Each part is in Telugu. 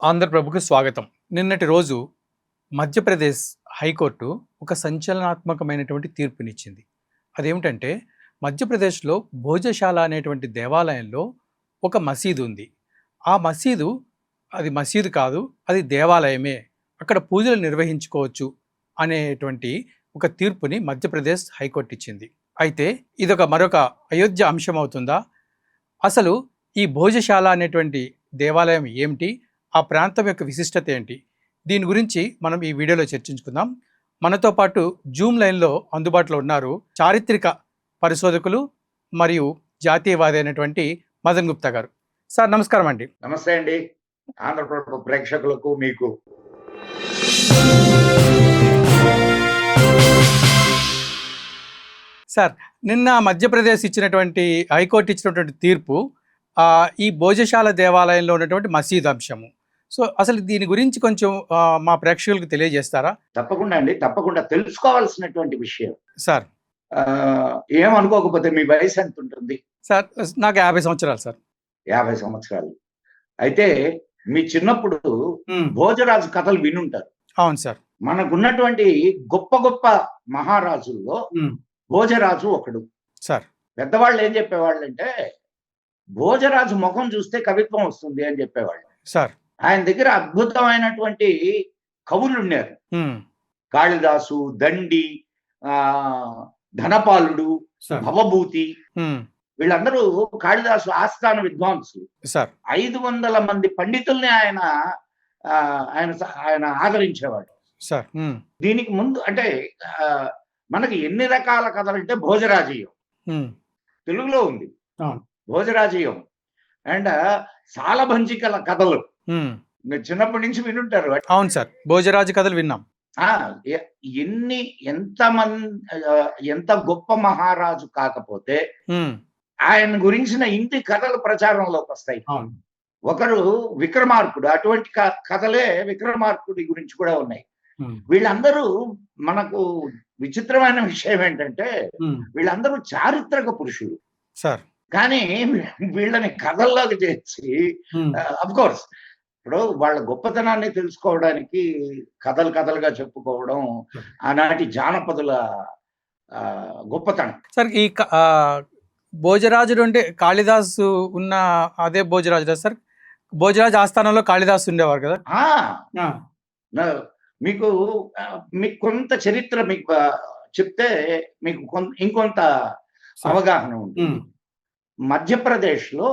ఆంధ్రప్రభకు స్వాగతం. నిన్నటి రోజు మధ్యప్రదేశ్ హైకోర్టు ఒక సంచలనాత్మకమైనటువంటి తీర్పునిచ్చింది. అదేమిటంటే మధ్యప్రదేశ్‌లో భోజశాల అనేటువంటి దేవాలయంలో ఒక మసీదు ఉంది. ఆ మసీదు అది మసీదు కాదు, అది దేవాలయమే. అక్కడ పూజలు నిర్వహించుకోవచ్చు అనేటువంటి ఒక తీర్పుని మధ్యప్రదేశ్ హైకోర్టు ఇచ్చింది. అయితే ఇదొక మరొక అయోధ్య అంశం అవుతుందా? అసలు ఈ భోజశాల అనేటువంటి దేవాలయం ఏమిటి? ఆ ప్రాంతం యొక్క విశిష్టత ఏంటి? దీని గురించి మనం ఈ వీడియోలో చర్చించుకుందాం. మనతో పాటు జూమ్ లైన్‌లో అందుబాటులో ఉన్నారు చారిత్రక పరిశోధకులు మరియు జాతీయవాది అయినటువంటి మదన్ గుప్తా గారు. సార్ నమస్కారం అండి. నమస్తే అండి. ఆంధ్రప్రభ ప్రేక్షకులకు మీకు. సార్ నిన్న మధ్యప్రదేశ్ ఇచ్చినటువంటి హైకోర్టు ఇచ్చినటువంటి తీర్పు ఈ భోజశాల దేవాలయంలో ఉన్నటువంటి మసీదు అంశము. సో అసలు దీని గురించి కొంచెం మా ప్రేక్షకులకు తెలియజేస్తారా? తప్పకుండా అండి. తప్పకుండా తెలుసుకోవాల్సినటువంటి విషయం. సార్ ఏమనుకోకపోతే మీ వయసు ఎంత ఉంటుంది? సార్ నాకు 50 సంవత్సరాలు సార్. 50 సంవత్సరాలు. అయితే మీ చిన్నప్పుడు భోజరాజు కథలు వినుంటారు. అవును సార్. మనకున్నటువంటి గొప్ప గొప్ప మహారాజుల్లో భోజరాజు ఒకడు. సార్ పెద్దవాళ్ళు ఏం చెప్పేవాళ్ళంటే, భోజరాజు ముఖం చూస్తే కవిత్వం వస్తుంది అని చెప్పేవాళ్ళు. సార్ ఆయన దగ్గర అద్భుతమైనటువంటి కవులు ఉన్నారు. కాళిదాసు, దండి, ధనపాలుడు, భవభూతి, వీళ్ళందరూ కాళిదాసు ఆస్థాన విద్వాంసులు. 500 మంది పండితుల్ని ఆయన ఆయన ఆదరించేవాడు. దీనికి ముందు అంటే మనకి ఎన్ని రకాల కథలు అంటే భోజరాజీయం తెలుగులో ఉంది. భోజరాజీయం అండ్ సాలభంజికల కథలు మీరు చిన్నప్పటి నుంచి వినుంటారు. అవును సార్, భోజరాజు కథలు విన్నాం. ఎంత గొప్ప మహారాజు కాకపోతే ఆయన గురించిన ఇంటి కథలు ప్రచారంలోకి వస్తాయి. ఒకరు విక్రమార్కుడు, అటువంటి కథలే విక్రమార్కుడి గురించి కూడా ఉన్నాయి. వీళ్ళందరూ మనకు విచిత్రమైన విషయం ఏంటంటే వీళ్ళందరూ చారిత్రక పురుషులు సార్. కానీ వీళ్ళని కథల్లోకి చేర్చి అఫ్ కోర్స్ ఇప్పుడు వాళ్ళ గొప్పతనాన్ని తెలుసుకోవడానికి కథలు కథలుగా చెప్పుకోవడం ఆనాటి జానపదుల గొప్పతనం. సార్ ఈ భోజరాజుడు అంటే కాళిదాసు ఉన్న అదే భోజరాజు సార్. భోజరాజు ఆస్థానంలో కాళిదాసు ఉండేవారు కదా. మీకు కొంత చరిత్ర మీకు చెప్తే మీకు ఇంకొంత అవగాహన ఉంటుంది. మధ్యప్రదేశ్ లో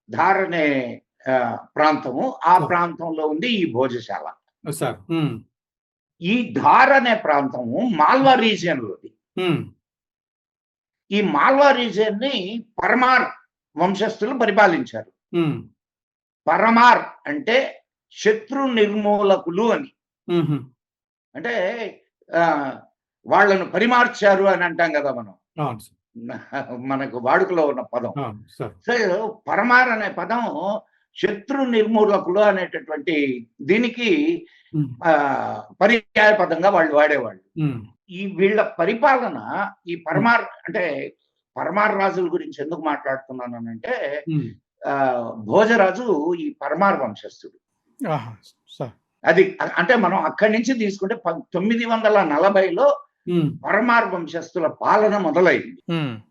ధార్ అనే ప్రాంతము, ఆ ప్రాంతంలో ఉంది ఈ భోజశాల. ఈ ధార్ అనే ప్రాంతము మాల్వా రీజియన్ లోది. ఈ మాల్వా రీజియన్ ని పరమార్ వంశస్థులు పరిపాలించారు. పరమార్ అంటే శత్రు నిర్మూలకులు అని. అంటే వాళ్ళను పరిమార్చారు అని అంటాం కదా మనం, మనకు వాడుకలో ఉన్న పదం. సో పరమార్ అనే పదం శత్రు నిర్మూలకులు అనేటటువంటి దీనికి పర్యాయ పదంగా వాళ్ళు వాడేవాళ్ళు. ఈ వీళ్ళ పరిపాలన, ఈ పరమార్ అంటే పరమార్ రాజుల గురించి ఎందుకు మాట్లాడుతున్నానంటే భోజరాజు ఈ పరమార్ వంశస్థుడు. అది అంటే మనం అక్కడి నుంచి తీసుకుంటే 940లో పరమార్ వంశస్థుల పాలన మొదలైంది.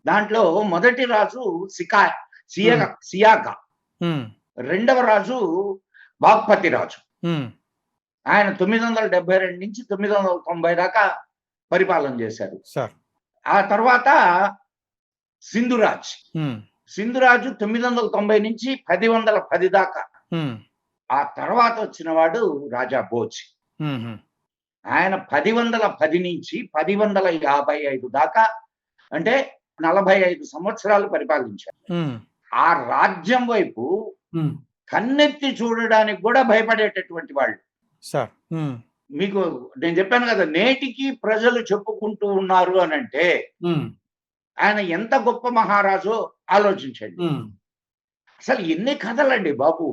దాంట్లో మొదటి రాజు సియాకా, రెండవ రాజు బాగ్పతి రాజు. ఆయన 972 నుంచి 990 దాకా పరిపాలన చేశారు. ఆ తర్వాత సింధురాజు 990 నుంచి 1010 దాకా. ఆ తర్వాత వచ్చిన వాడు రాజా భోజ్. ఆయన 1010 నుంచి 1055 దాకా, అంటే 45 సంవత్సరాలు పరిపాలించారు. ఆ రాజ్యం వైపు కన్నెత్తి చూడడానికి కూడా భయపడేటటువంటి వాళ్ళు. మీకు నేను చెప్పాను కదా, నేటికి ప్రజలు చెప్పుకుంటూ ఉన్నారు అని అంటే ఆయన ఎంత గొప్ప మహారాజో ఆలోచించండి. అసలు ఎన్ని కథలండి బాబు.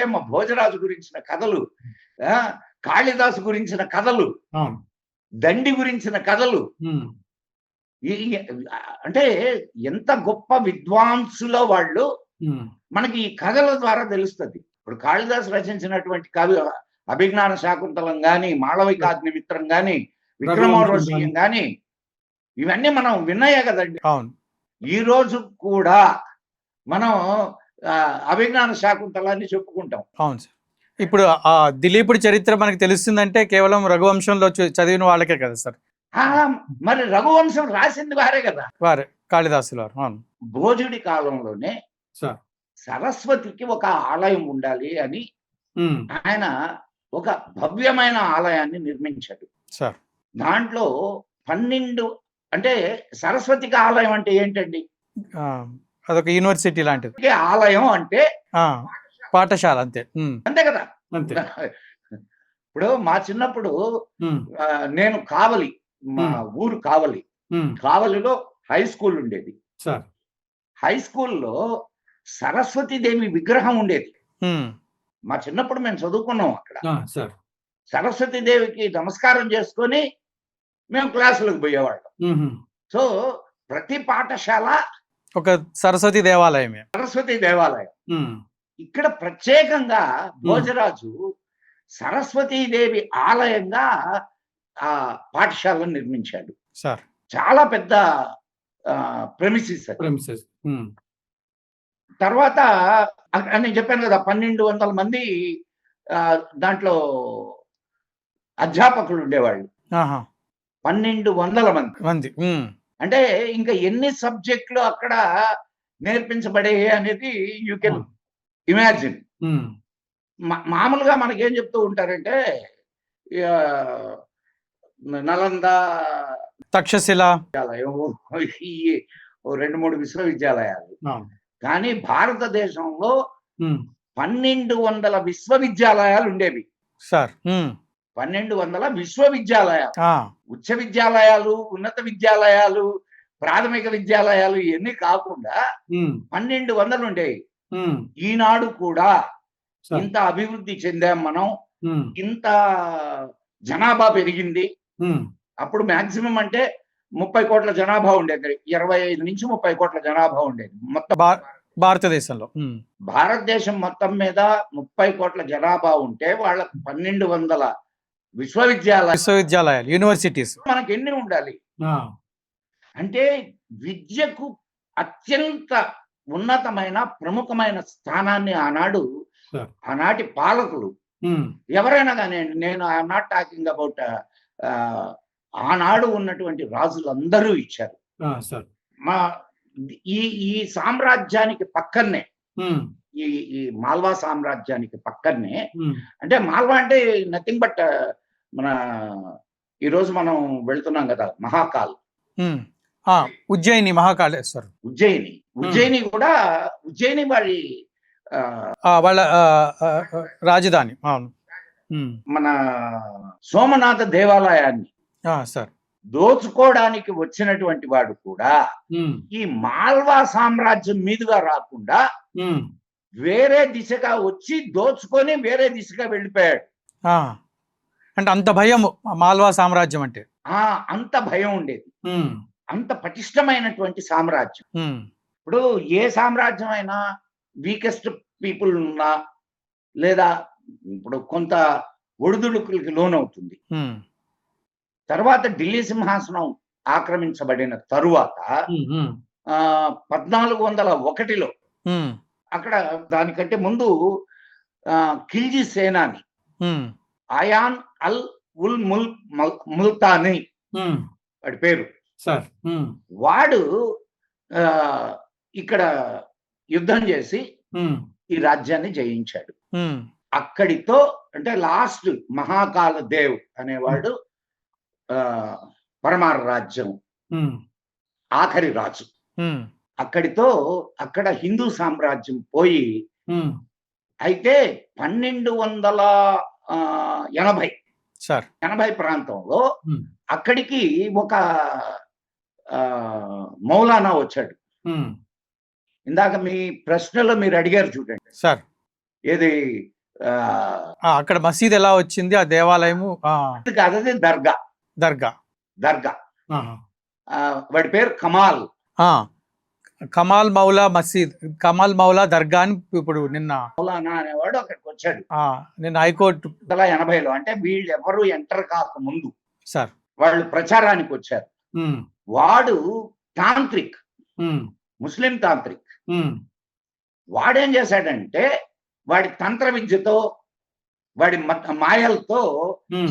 ఏమో భోజరాజు గురించిన కథలు, కాళిదాసు గురించిన కథలు, దండి గురించిన కథలు, అంటే ఎంత గొప్ప విద్వాంసులో వాళ్ళు మనకి ఈ కథల ద్వారా తెలుస్తుంది. ఇప్పుడు కాళిదాసు రచించినటువంటి కవి అభిజ్ఞాన శాకుంతలం గాని, మాళవికాగ్నిమిత్రం గాని, విక్రమోర్వశీయం గాని, ఇవన్నీ మనం విన్నాయే కదండి. అవును. ఈ రోజు కూడా మనం అభిజ్ఞాన శాకుంతలాన్ని చెప్పుకుంటాం. అవును సార్. ఇప్పుడు ఆ దిలీపుడి చరిత్ర మనకు తెలుస్తుందంటే కేవలం రఘువంశంలో చదివిన వాళ్ళకే కదా సార్. మరి రఘువంశం రాసింది వారే కదా, వారే కాళిదాసులు వారు. అవును. భోజుడి కాలంలోనే సరస్వతికి ఒక ఆలయం ఉండాలి అని ఆయన ఒక భవ్యమైన ఆలయాన్ని నిర్మించాడు సార్. దాంట్లో 12 అంటే సరస్వతికి ఆలయం అంటే ఏంటండి? అదొక యూనివర్సిటీ లాంటిది. ఆలయం అంటే పాఠశాల అంతే. అంతే కదా. ఇప్పుడు మా చిన్నప్పుడు నేను కావలి, మా ఊరు కావలి, కావలిలో హై స్కూల్ ఉండేది. హై స్కూల్లో సరస్వతీదేవి విగ్రహం ఉండేది. మా చిన్నప్పుడు మేము చదువుకున్నాం అక్కడ. సరస్వతీదేవికి నమస్కారం చేసుకొని మేము క్లాసులకు పోయేవాళ్ళం. సో ప్రతి పాఠశాల ఒక సరస్వతి దేవాలయమే. సరస్వతి దేవాలయం. ఇక్కడ ప్రత్యేకంగా భోజరాజు సరస్వతీదేవి ఆలయంగా ఆ పాఠశాలను నిర్మించాడు సార్. చాలా పెద్ద ప్రెమిసిస్. తర్వాత నేను చెప్పాను కదా 1200 మంది దాంట్లో అధ్యాపకులు ఉండేవాళ్ళు. 1200 మంది. అంటే ఇంకా ఎన్ని సబ్జెక్టులు అక్కడ నేర్పించబడే అనేది యూ కెన్ ఇమాజిన్. మామూలుగా మనకేం చెప్తూ ఉంటారంటే నలంద, తక్షశిల, 2-3 విశ్వవిద్యాలయాలు. కానీ భారతదేశంలో 1200 విశ్వవిద్యాలయాలు ఉండేవి సార్. 1200 విశ్వవిద్యాలయాలు, ఉచ్చ విద్యాలయాలు, ఉన్నత విద్యాలయాలు, ప్రాథమిక విద్యాలయాలు ఇవన్నీ కాకుండా 1200 ఉండేవి. ఈనాడు కూడా ఇంత అభివృద్ధి చెందాం మనం, ఇంత జనాభా పెరిగింది. అప్పుడు మాక్సిమం అంటే 30 కోట్ల జనాభా ఉండేది, 25 నుంచి 30 కోట్ల జనాభా ఉండేది మొత్తం భారతదేశంలో. భారతదేశం మొత్తం మీద 30 కోట్ల జనాభా ఉంటే వాళ్ళకు 1200 విశ్వవిద్యాలయాలు, యూనివర్సిటీస్ మనకి ఎన్ని ఉండాలి? అంటే విద్యకు అత్యంత ఉన్నతమైన ప్రముఖమైన స్థానాన్ని ఆనాటి పాలకులు ఎవరైనా కానివ్వండి, నేను ఐఎమ్ నాట్ టాకింగ్ అబౌట్ ఆనాడు ఉన్నటువంటి రాజులందరూ ఇచ్చారు. మా ఈ సామ్రాజ్యానికి పక్కనే, ఈ మాల్వా సామ్రాజ్యానికి పక్కనే, అంటే మాల్వా అంటే నథింగ్ బట్ మన ఈరోజు మనం వెళ్తున్నాం కదా మహాకాల్, ఉజ్జయిని, మహాకాళేశ్వరం, ఉజ్జయిని కూడా ఉజ్జయిని వాళ్ళ రాజధాని. మన సోమనాథ దేవాలయాన్ని దోచుకోవడానికి వచ్చినటువంటి వాడు కూడా ఈ మాల్వా సామ్రాజ్యం మీదుగా రాకుండా వేరే దిశగా వచ్చి దోచుకొని వేరే దిశగా వెళ్ళిపోయాడు. అంటే అంత భయం మాల్వా సామ్రాజ్యం అంటే, అంత భయం ఉండేది, అంత పటిష్టమైనటువంటి సామ్రాజ్యం. ఇప్పుడు ఏ సామ్రాజ్యం అయినా వీకెస్ట్ పీపుల్ ఉన్నా లేదా ఇప్పుడు కొంత ఒడిదుడుకులకి లోనవుతుంది. తర్వాత ఢిల్లీ సింహాసనం ఆక్రమించబడిన తరువాత 1401లో అక్కడ దానికంటే ముందు ఖిల్జీ సేనాని అయాన్ అల్ ఉల్ ముల్తానీ వాడి పేరు, వాడు ఇక్కడ యుద్ధం చేసి ఈ రాజ్యాన్ని జయించాడు. అక్కడితో అంటే లాస్ట్ మహాకాల దేవ్ అనేవాడు పరమార రాజ్యం ఆఖరి రాజు. అక్కడితో అక్కడ హిందూ సామ్రాజ్యం పోయి, అయితే 1280 ప్రాంతంలో అక్కడికి ఒక మౌలానా వచ్చాడు. ఇందాక మీ ప్రశ్నలో మీరు అడిగారు చూడండి సార్, ఏది అక్కడ మసీద్ ఎలా వచ్చింది, ఆ దేవాలయము కాదు, దర్గా. వాడి పేరు కమాల్. కమాల్ మౌలా మసీద్, కమాల్ మౌలా దర్గా అని ఇప్పుడు నిన్న మౌలానా అనేవాడు అక్కడికి వచ్చాడు నిన్న హైకోర్టు 1980లో. అంటే వీళ్ళు ఎవరు ఎంటర్ కాక ముందు సార్ వాళ్ళు ప్రచారానికి వచ్చారు. వాడు తాంత్రిక్, ముస్లిం తాంత్రిక్. వాడేం చేశాడంటే వాడి తంత్ర విద్యతో వాడి మాయలతో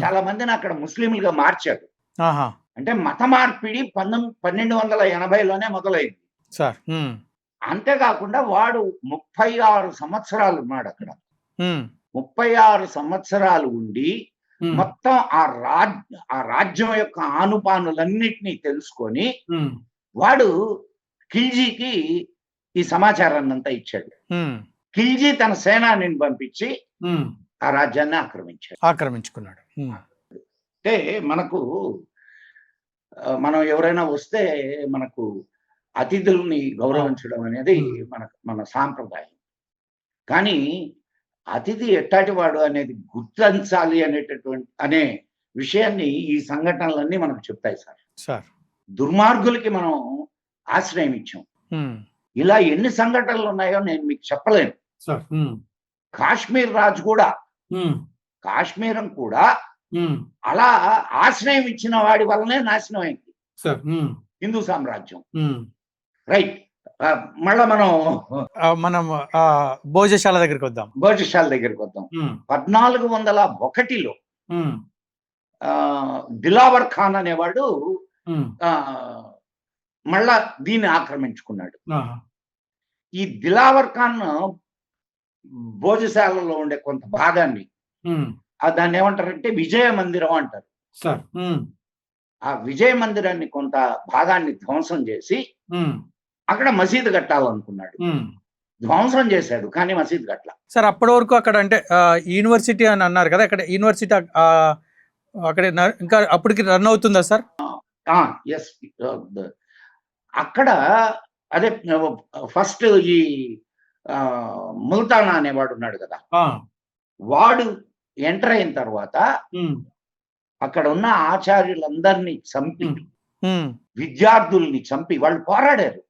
చాలా మందిని అక్కడ ముస్లింలుగా మార్చాడు. అంటే మత మార్పిడి 1280లోనే మొదలైంది సార్. అంతేకాకుండా వాడు 36 సంవత్సరాలు ఉన్నాడు అక్కడ. 36 సంవత్సరాలు ఉండి మొత్తం ఆ రాజ్యం యొక్క ఆనుపానులన్నిటినీ తెలుసుకొని వాడు ఖిల్జీకి ఈ సమాచారాన్ని అంతా ఇచ్చాడు. ఖిల్జీ తన సేనాని పంపించి ఆ రాజ్యాన్ని ఆక్రమించుకున్నాడు. అంటే మనం ఎవరైనా వస్తే మనకు అతిథుల్ని గౌరవించడం అనేది మన సాంప్రదాయం. కానీ అతిథి ఎట్టాటి వాడు అనేది గుర్తించాలి అనే విషయాన్ని ఈ సంఘటనలన్నీ మనకు చెప్తాయి సార్. దుర్మార్గులకి మనం ఆశ్రయం ఇచ్చాం. ఇలా ఎన్ని సంఘటనలు ఉన్నాయో నేను మీకు చెప్పలేను. కాశ్మీర్ రాజు కూడా, కాశ్మీరం కూడా అలా ఆశ్రయం ఇచ్చిన వాడి వల్లనే నాశనం అయింది హిందూ సామ్రాజ్యం. రైట్. మళ్ళా మనం భోజశాల దగ్గరికి వద్దాం. 1401లో దిలావర్ ఖాన్ అనేవాడు మళ్ళా దీన్ని ఆక్రమించుకున్నాడు. ఈ దిలావర్ ఖాన్ భోజశాలలో ఉండే కొంత భాగాన్ని దాన్ని ఏమంటారంటే విజయ మందిరం అంటారు. ఆ విజయ మందిరాన్ని కొంత భాగాన్ని ధ్వంసం చేసి అక్కడ మసీదు కట్టాలనుకున్నాడు. ధ్వంసం చేశాడు కానీ మసీదు కట్ల. సార్ అప్పటి వరకు అక్కడ అంటే యూనివర్సిటీ అని అన్నారు కదా, అక్కడ యూనివర్సిటీ అక్కడ ఇంకా అప్పటికి రన్ అవుతుందా సార్? ఎస్. అక్కడ అదే ఫస్ట్ ఈ ముల్తానా అనేవాడు ఉన్నాడు కదా, వాడు ఎంటర్ అయిన తర్వాత అక్కడ ఉన్న ఆచార్యులందరినీ చంపి విద్యార్థుల్ని చంపి వాళ్ళు పోరాడారు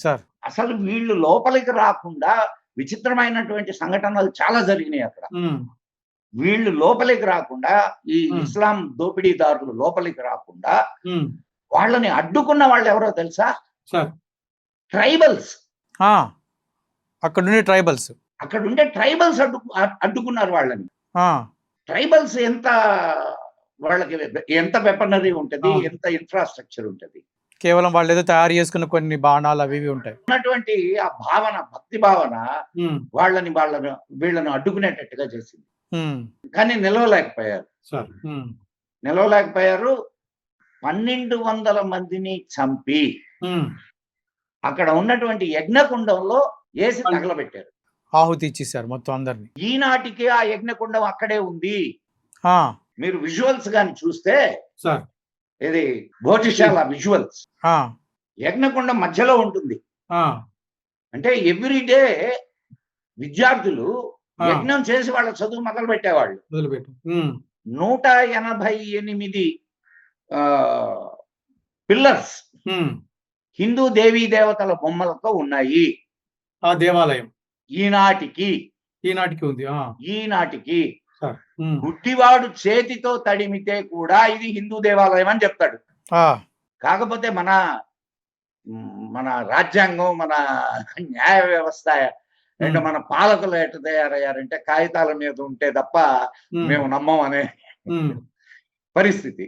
సార్. అసలు వీళ్ళు లోపలికి రాకుండా విచిత్రమైనటువంటి సంఘటనలు చాలా జరిగినాయి అక్కడ. వీళ్ళు లోపలికి రాకుండా, ఈ ఇస్లాం దోపిడీదారులు లోపలికి రాకుండా వాళ్ళని అడ్డుకున్న వాళ్ళు ఎవరో తెలుసా? ట్రైబల్స్. అక్కడ ఉండే ట్రైబల్స్ అడ్డుకున్నారు వాళ్ళని. ట్రైబల్స్ వాళ్ళకి ఎంత వెపనరీ ఉంటది, ఎంత ఇన్ఫ్రాస్ట్రక్చర్ ఉంటది. కేవలం వాళ్ళు ఏదో తయారు చేసుకున్న కొన్ని బాణాలు అవి ఉంటాయి. ఉన్నటువంటి ఆ భావన, భక్తి భావన వీళ్ళను అడ్డుకునేటట్టుగా చేసింది. కానీ నిలవలేకపోయారు. 1200 మందిని చంపి అక్కడ ఉన్నటువంటి యజ్ఞకుండంలో వేసి తగలబెట్టారు, ఆహుతి ఇచ్చేసారు మొత్తం అందరిని. ఈనాటికి ఆ యజ్ఞకుండం అక్కడే ఉంది. మీరు విజువల్స్ గాని చూస్తే ఇది భోజశాల విజువల్స్, యజ్ఞకుండం మధ్యలో ఉంటుంది. అంటే ఎవ్రీడే విద్యార్థులు యజ్ఞం చేసి వాళ్ళ చదువు మొదలు పెట్టేవాళ్ళు. 188 పిల్లర్స్ హిందూ దేవీ దేవతల బొమ్మలతో ఉన్నాయి ఆ దేవాలయం. ఈనాటికి ఉంది. ఈనాటికి గుడ్డివాడు చేతితో తడిమితే కూడా ఇది హిందూ దేవాలయం అని చెప్తాడు. కాకపోతే మన రాజ్యాంగం, మన న్యాయ వ్యవస్థ అంటే మన పాలకులు ఎట్లా తయారయ్యారంటే కాగితాల మీద ఉంటే తప్ప మేము నమ్మం అనే పరిస్థితి.